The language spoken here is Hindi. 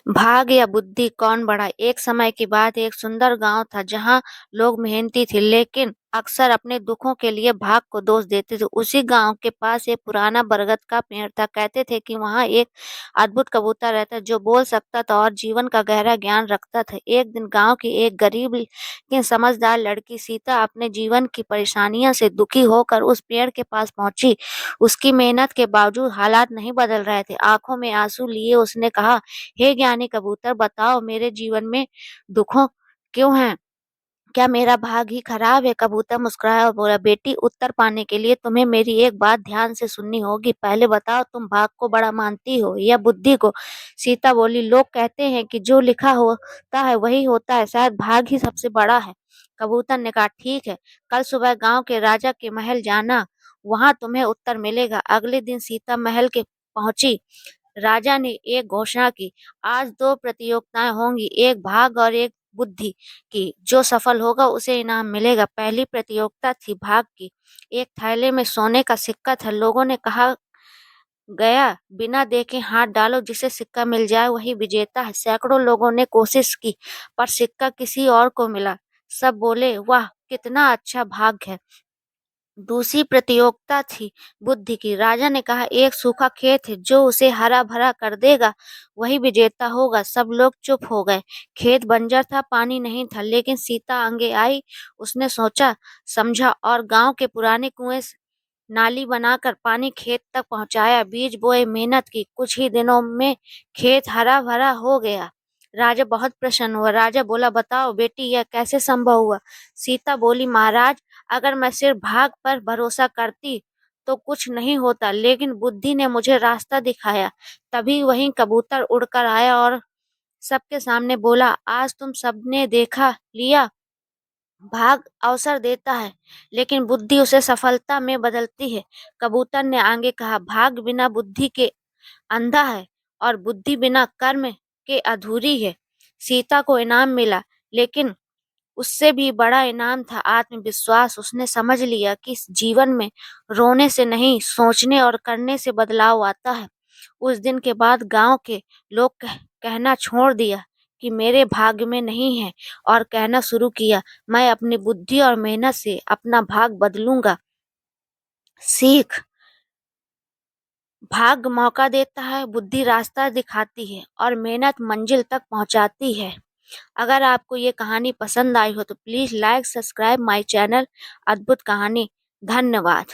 भाग या बुद्धि कौन बढ़ा। एक समय की बात, एक सुंदर गांव था जहां लोग मेहनती थे लेकिन अक्सर अपने दुखों के लिए भाग को दोष देते थे। उसी गांव के पास एक पुराना बरगद का पेड़ था। कहते थे कि वहां एक अद्भुत कबूतर रहता जो बोल सकता था और जीवन का गहरा ज्ञान रखता था। एक दिन गांव की एक गरीब लेकिन समझदार लड़की सीता अपने जीवन की परेशानियों से दुखी होकर उस पेड़ के पास पहुंची। उसकी मेहनत के बावजूद हालात नहीं बदल रहे थे। आंखों में आंसू लिए उसने कहा, हे ज्ञानी कबूतर, बताओ मेरे जीवन में दुखों क्यों हैं? क्या मेरा भाग ही खराब है? कबूतर मुस्कुराया और बोला, बेटी, उत्तर पाने के लिए तुम्हें मेरी एक बात ध्यान से सुननी होगी। पहले बताओ, तुम भाग को बड़ा मानती हो या बुद्धि को? सीता बोली, लोग कहते हैं कि जो लिखा होता है वही होता है, शायद भाग ही सबसे बड़ा है। कबूतर ने कहा, ठीक है, कल सुबह गांव के राजा के महल जाना, वहां तुम्हें उत्तर मिलेगा। अगले दिन सीता महल के पहुंची। राजा ने एक घोषणा की, आज दो प्रतियोगिताएं होंगी, एक भाग और एक बुद्धि की। जो सफल होगा उसे इनाम मिलेगा। पहली प्रतियोगिता थी भाग की। एक थैले में सोने का सिक्का था। लोगों ने कहा गया, बिना देखे हाथ डालो, जिसे सिक्का मिल जाए वही विजेता है। सैकड़ों लोगों ने कोशिश की पर सिक्का किसी और को मिला। सब बोले, वाह, कितना अच्छा भाग्य है। दूसरी प्रतियोगिता थी बुद्धि की। राजा ने कहा, एक सूखा खेत है, जो उसे हरा भरा कर देगा वही विजेता होगा। सब लोग चुप हो गए। खेत बंजर था, पानी नहीं था, लेकिन सीता आगे आई। उसने सोचा समझा और गांव के पुराने कुएं से नाली बनाकर पानी खेत तक पहुंचाया। बीज बोए, मेहनत की, कुछ ही दिनों में खेत हरा भरा हो गया। राजा बहुत प्रसन्न हुआ। राजा बोला, बताओ बेटी, यह कैसे संभव हुआ? सीता बोली, महाराज, अगर मैं सिर्फ भाग पर भरोसा करती तो कुछ नहीं होता, लेकिन बुद्धि ने मुझे रास्ता दिखाया। तभी वही कबूतर उड़कर आया और सबके सामने बोला, आज तुम सबने देखा लिया, भाग अवसर देता है लेकिन बुद्धि उसे सफलता में बदलती है। कबूतर ने आगे कहा, भाग बिना बुद्धि के अंधा है और बुद्धि बिना कर्म के अधूरी है। सीता को इनाम मिला, लेकिन उससे भी बड़ा इनाम था आत्मविश्वास। उसने समझ लिया कि इस जीवन में रोने से नहीं, सोचने और करने से बदलाव आता है। उस दिन के बाद गांव के लोग कहना छोड़ दिया कि मेरे भाग्य में नहीं है, और कहना शुरू किया, मैं अपनी बुद्धि और मेहनत से अपना भाग बदलूंगा। सीख, भाग्य मौका देता है, बुद्धि रास्ता दिखाती है और मेहनत मंजिल तक पहुंचाती है। अगर आपको ये कहानी पसंद आई हो तो please like subscribe my channel अद्भुत कहानी। धन्यवाद।